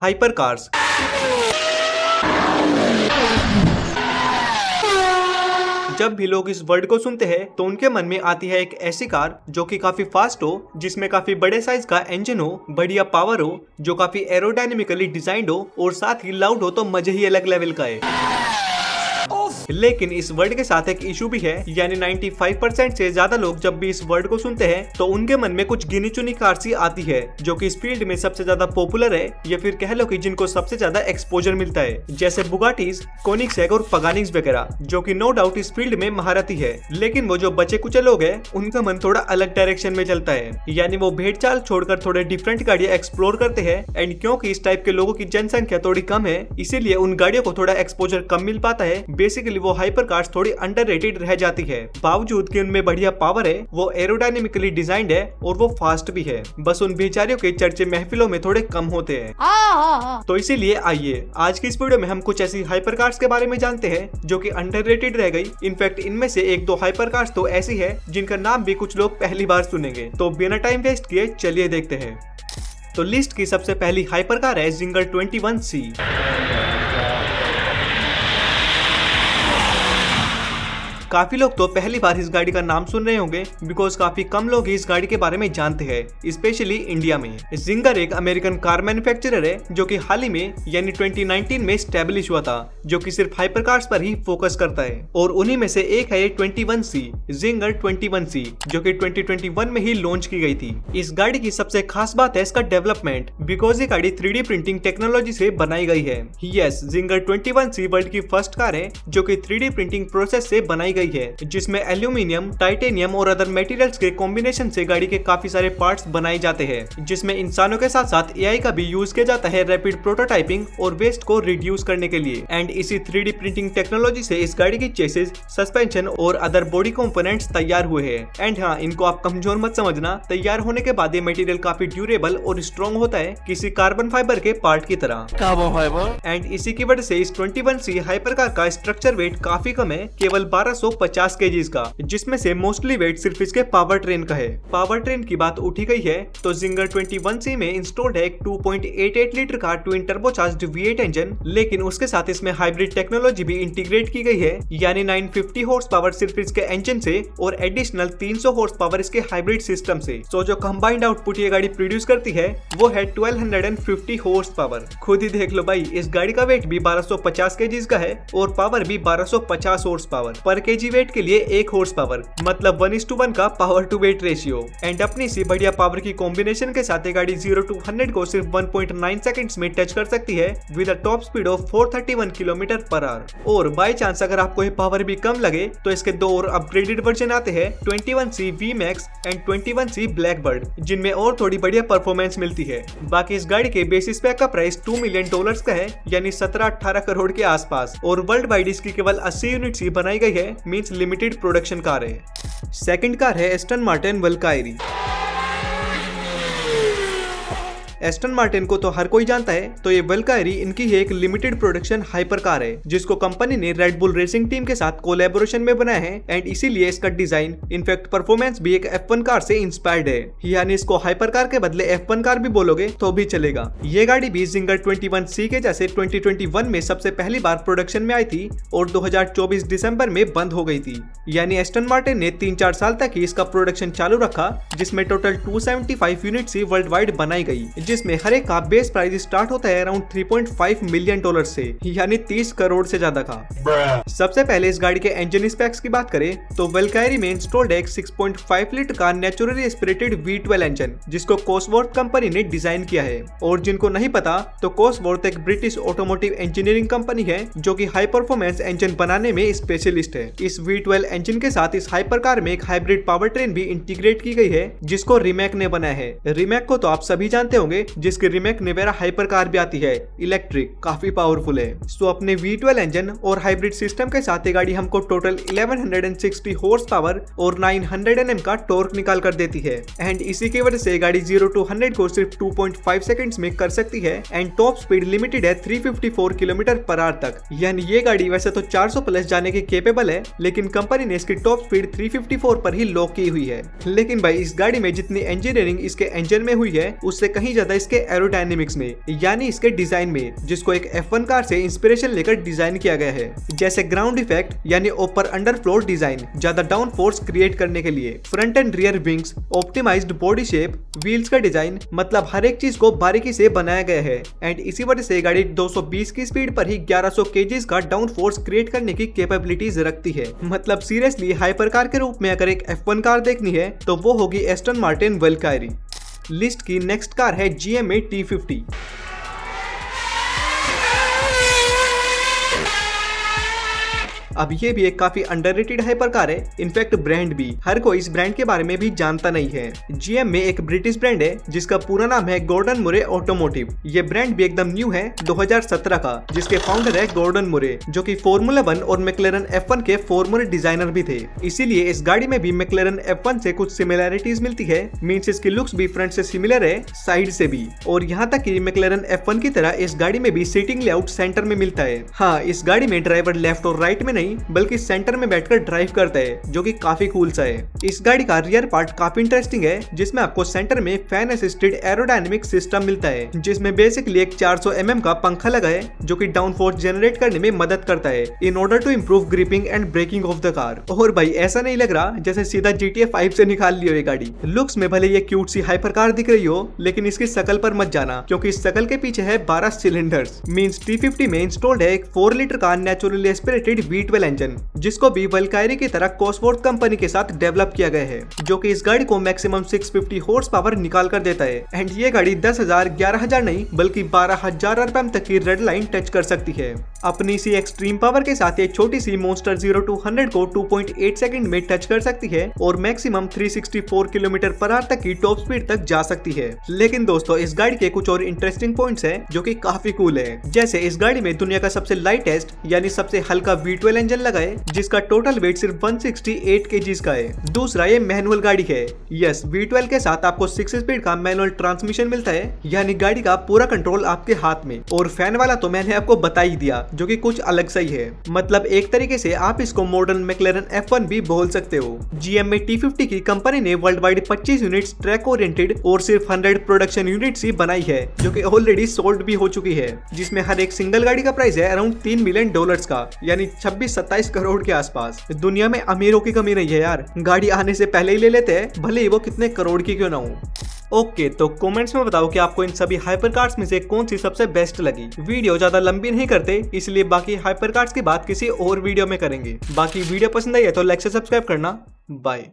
Hyper cars. जब भी लोग इस वर्ड को सुनते हैं तो उनके मन में आती है एक ऐसी कार जो कि काफी फास्ट हो, जिसमें काफी बड़े साइज का इंजन हो, बढ़िया पावर हो, जो काफी एरोडायनेमिकली डिजाइंड हो और साथ ही लाउड हो तो मजे ही अलग लेवल का है। लेकिन इस वर्ड के साथ एक इशू भी है, यानी 95% से ज्यादा लोग जब भी इस वर्ड को सुनते हैं तो उनके मन में कुछ गिनी चुनी कार्स ही आती है जो कि इस फील्ड में सबसे ज्यादा पॉपुलर है, या फिर कह लो कि जिनको सबसे ज्यादा एक्सपोजर मिलता है, जैसे बुगाटीज, कोनिग्सेग और पगानिस वगैरह, जो कि नो डाउट इस फील्ड में महारथी है। लेकिन वो जो बचे कुछ लोग हैं उनका मन थोड़ा अलग डायरेक्शन में चलता है, यानी वो भेड़ चाल छोड़कर थोड़े डिफरेंट गाड़ियां एक्सप्लोर करते हैं। एंड क्योंकि इस टाइप के लोगों की जनसंख्या थोड़ी कम है, इसीलिए उन गाड़ियों को थोड़ा एक्सपोजर कम मिल पाता है। बेसिकली वो हाइपर कार्स थोड़ी अंडररेटेड रह जाती है, बावजूद कि उनमें बढ़िया पावर है, वो एरोडायनेमिकली डिजाइंड है और वो फास्ट भी है। बस उन बेचारियों के चर्चे महफिलों में थोड़े कम होते हैं। तो इसीलिए आइए आज की इस वीडियो में हम कुछ ऐसी हाइपर कार्स के बारे में जानते हैं जो कि अंडररेटेड रह गई। इनफैक्ट इनमें से एक दो हाइपर कार्स तो ऐसी है जिनका नाम भी कुछ लोग पहली बार सुनेंगे। तो बिना टाइम वेस्ट किए चलिए देखते हैं। तो लिस्ट की सबसे पहली हाइपर कार है जिंगर 21C। काफी लोग तो पहली बार इस गाड़ी का नाम सुन रहे होंगे, बिकॉज काफी कम लोग इस गाड़ी के बारे में जानते हैं, स्पेशली इंडिया में। जिंगर एक अमेरिकन कार मैन्युफैक्चरर है जो कि हाल ही में यानी 2019 में स्टैब्लिश हुआ था, जो कि सिर्फ हाइपर कार्स पर ही फोकस करता है। और उन्हीं में से एक है ये 21C, जिंगर 21C, जो कि 2021 में ही लॉन्च की गई थी। इस गाड़ी की सबसे खास बात है इसका डेवलपमेंट, बिकॉज ये गाड़ी 3D प्रिंटिंग टेक्नोलॉजी से बनाई गई है। यस, जिंगर 21C वर्ल्ड की फर्स्ट कार है जो कि 3D प्रिंटिंग प्रोसेस से बनाई गई है, जिसमें एल्यूमिनियम, टाइटेनियम और अदर मटेरियल्स के कॉम्बिनेशन से गाड़ी के काफी सारे पार्ट्स बनाए जाते हैं, जिसमें इंसानों के साथ साथ एआई का भी यूज किया जाता है रैपिड प्रोटोटाइपिंग और वेस्ट को रिड्यूस करने के लिए। एंड इसी 3D प्रिंटिंग टेक्नोलॉजी से इस गाड़ी की चेसिस, सस्पेंशन और अदर बॉडी कंपोनेंट्स तैयार हुए हैं। एंड हाँ, इनको आप कमजोर मत समझना, तैयार होने के बाद ये मटेरियल काफी ड्यूरेबल और स्ट्रॉन्ग होता है, किसी कार्बन फाइबर के पार्ट की तरह। Carbon fibre. एंड इसी की वजह से इस 21C हाइपर कार का स्ट्रक्चर वेट काफी कम है, केवल 1250 केजीज का, जिसमें से मोस्टली वेट सिर्फ इसके पावर ट्रेन का है। पावर ट्रेन की बात उठी गई है तो जिंगर 21C में इंस्टॉल्ड है एक 2.88 लीटर का ट्विन टर्बोचार्ज्ड V8 इंजन, लेकिन उसके साथ इसमें हाइब्रिड टेक्नोलॉजी भी इंटीग्रेट की गई है, यानी 950 हॉर्स पावर सिर्फ इसके इंजन से और एडिशनल 300 हॉर्स पावर इसके हाइब्रिड सिस्टम से। सो जो कंबाइंड आउटपुट ये गाड़ी प्रोड्यूस करती है वो है 1250 हॉर्स पावर। खुद ही देख लो भाई, इस गाड़ी का वेट भी 1250 केजीज का है और पावर भी 1250 हॉर्स पावर। पर केजी वेट के लिए 1 हॉर्स पावर, मतलब 1:1 का power to weight ratio. And अपनी सी बढ़िया पावर की कॉम्बिनेशन के साथ ये गाड़ी 0 to 100 को सिर्फ 1.9 सेकंड्स में टच कर सकती है with a top speed of 431 kilometre per hour. और बाय चांस अगर आपको ये पावर भी कम लगे तो इसके दो और अपग्रेडेड वर्जन आते हैं, 21C VMAX and 21C Blackbird, जिनमें और थोड़ी बढ़िया परफॉर्मेंस मिलती है। बाकी इस गाड़ी के बेसिस पैक का प्राइस $2 मिलियन का है, यानी 17-18 करोड़ के आसपास, और वर्ल्ड वाइड इसकी केवल 80 यूनिट्स ही बनाई गई है, मींस लिमिटेड प्रोडक्शन कार है। सेकंड कार है एस्टन मार्टिन वल्कायरी। एस्टन मार्टिन को तो हर कोई जानता है, तो ये वल्कायरी इनकी ही एक लिमिटेड प्रोडक्शन हाइपर कार है, जिसको कंपनी ने रेड बुल रेसिंग टीम के साथ कोलैबोरेशन में बनाया है। एंड इसीलिए इसका डिजाइन, इनफैक्ट परफॉर्मेंस भी एक F1 कार से इंस्पायर्ड है, यानी इसको हाइपर कार के बदले F1 कार भी बोलोगे तो भी चलेगा। ये गाड़ी भी जिंगर 21C के जैसे 2021 में सबसे पहली बार प्रोडक्शन में आई थी और 2024 दिसंबर में बंद हो गई थी। यानी एस्टन मार्टिन ने 3-4 साल तक ही इसका प्रोडक्शन चालू रखा, जिसमें टोटल 275 यूनिट्स ही वर्ल्ड वाइड बनाई गई, जिसमें हर एक का बेस प्राइस स्टार्ट होता है अराउंड $3.5 मिलियन से, यानी 30 करोड़ से ज्यादा का। सबसे पहले इस गाड़ी के इंजन स्पेक्स की बात करें तो वल्कायरी में इंस्टॉल्ड है एक 6.5 लीटर का नेचुरली एस्पिरेटेड V12 इंजन, जिसको कॉसवर्थ कंपनी ने डिजाइन किया है। और जिनको नहीं पता तो कॉसवर्थ एक ब्रिटिश ऑटोमोटिव इंजीनियरिंग कंपनी है जो कि हाई परफॉर्मेंस इंजन बनाने में स्पेशलिस्ट है। इस V12 इंजन के साथ इस हाइपर कार में एक हाइब्रिड पावर ट्रेन भी इंटीग्रेट की गई है, जिसको रिमैक ने बनाया है। रिमैक को तो आप सभी जानते होंगे, जिसके रिमेक निवेरा हाइपर कार भी आती है, इलेक्ट्रिक, काफी पावरफुल है। सो अपने V12 इंजन और हाइब्रिड सिस्टम के साथ ये गाड़ी हमको टोटल 1160 हॉर्स पावर और 900 Nm का टॉर्क निकाल कर देती है। एंड इसी की वजह से गाड़ी 0 to 100 को सिर्फ 2.5 सेकंड्स में कर सकती है। एंड टॉप स्पीड लिमिटेड है 354 किलोमीटर पर आवर तक, यानी ये गाड़ी वैसे तो 400 प्लस जाने की केपेबल है, लेकिन कंपनी ने इसकी टॉप स्पीड 354 पर ही लॉक की हुई है। लेकिन भाई इस गाड़ी में जितनी इंजीनियरिंग इसके इंजन में हुई है, उससे कहीं ज्यादा ज्यादा इसके एरोडायनेमिक्स में यानी इसके डिजाइन में, जिसको एक F1 कार से इंस्पिरेशन लेकर डिजाइन किया गया है। जैसे ग्राउंड इफेक्ट यानी ऊपर अंडर फ्लोर डिजाइन ज्यादा डाउन फोर्स क्रिएट करने के लिए, front and rear wings, optimized body shape, wheels का डिजाइन, मतलब हर एक चीज को बारीकी से बनाया गया है। एंड इसी वजह से गाड़ी 220 की स्पीड पर ही 1100 kg का डाउन फोर्स क्रिएट करने की कैपेबिलिटीज रखती है। मतलब सीरियसली हाइपर कार के रूप में अगर एक F1 कार देखनी है तो वो होगी एस्टन मार्टिन वैल्कायरी। लिस्ट की नेक्स्ट कार है GMA T50। अब ये भी एक काफी अंडररेटेड हाइपर कार है, इनफैक्ट ब्रांड भी हर कोई इस ब्रांड के बारे में भी जानता नहीं है। GMA एक ब्रिटिश ब्रांड है जिसका पूरा नाम है गॉर्डन मुरे ऑटोमोटिव। ये ब्रांड भी एकदम न्यू है 2017 का, जिसके फाउंडर है गॉर्डन मुरे, जो कि फॉर्मूला 1 और मैक्लेरन F1 के फॉर्मर डिजाइनर भी थे। इसीलिए इस गाड़ी में भी मैक्लेरन F1 से कुछ सिमिलैरिटीज मिलती है। मींस इसकी लुक्स भी फ्रंट से सिमिलर है, साइड से भी, और यहाँ तक कि मैक्लेरन F1 की तरह इस गाड़ी में भी सीटिंग लेआउट सेंटर में मिलता है। हाँ, इस गाड़ी में ड्राइवर लेफ्ट और राइट में नहीं बल्कि सेंटर में बैठकर ड्राइव करता है, जो कि काफी कूल सा है। इस गाड़ी का रियर पार्ट काफी इंटरेस्टिंग है, जिसमें आपको सेंटर में फैन असिस्टेड एरोडायनेमिक सिस्टम मिलता है, जिसमें बेसिकली एक 400 mm का पंखा लगा है, जो कि डाउन फोर्स जनरेट करने में मदद करता है in order to improve gripping and braking of the car. और भाई ऐसा नहीं लग रहा जैसे सीधा GTA 5 से निकाल ली हो ये गाड़ी। लुक्स में भले ये क्यूट सी हाइपर कार दिख रही हो, लेकिन इसकी शकल पर मत जाना, क्योंकि इस शकल के पीछे है 12 सिलेंडर्स। मींस T50 में इंस्टॉल्ड है एक 4 लीटर का नेचुरली एस्पिरेटेड V12 इंजन, जिसको भी वैल्कायरी की तरह कॉसवर्थ कंपनी के साथ डेवलप किया गया है, जो कि इस गाड़ी को मैक्सिमम 650 हॉर्स पावर निकाल कर देता है। एंड ये गाड़ी 10,000 11,000 नहीं बल्कि 12,000 RPM तक की रेड लाइन टच कर सकती है। अपनी सी एक्सट्रीम पावर के साथ ये छोटी सी मोन्स्टर 0 to 100 को 2.8 सेकंड में टच कर सकती है और मैक्सिमम 364 km/h तक की टॉप स्पीड तक जा सकती है। लेकिन दोस्तों, इस गाड़ी के कुछ और इंटरेस्टिंग पॉइंट्स हैं जो कि काफी कूल है। जैसे इस गाड़ी में दुनिया का सबसे लाइटेस्ट यानी सबसे हल्का V12 इंजन लगा है, जिसका टोटल वेट सिर्फ 168 kg का है। दूसरा, ये मैनुअल गाड़ी है। यस, V12 के साथ आपको 6 स्पीड का मैनुअल ट्रांसमिशन मिलता है, यानी गाड़ी का पूरा कंट्रोल आपके हाथ में। और फैन वाला तो मैंने आपको बता ही दिया, जो कि कुछ अलग सा ही है। मतलब एक तरीके से आप इसको मॉडर्न मैक्लेरन F1 भी बोल सकते हो। GMA T50 की कंपनी ने world wide 25 units track oriented और सिर्फ 100 प्रोडक्शन यूनिट्स ही बनाई है, जो कि ऑलरेडी सोल्ड भी हो चुकी है, जिसमें हर एक सिंगल गाड़ी का प्राइस है अराउंड $3 मिलियन का, यानी 26-27 करोड़ के आसपास। दुनिया में अमीरों की कमी नहीं है यार, गाड़ी आने से पहले ही ले लेते हैं, भले ही वो कितने करोड़ की क्यों ना हो। ओके, तो कमेंट्स में बताओ कि आपको इन सभी हाइपर कार्स में से कौन सी सबसे बेस्ट लगी। वीडियो ज्यादा लंबी नहीं करते, इसलिए बाकी हाइपर कार्स की बात किसी और वीडियो में करेंगे। बाकी वीडियो पसंद आई है तो लाइक से सब्सक्राइब करना। बाय।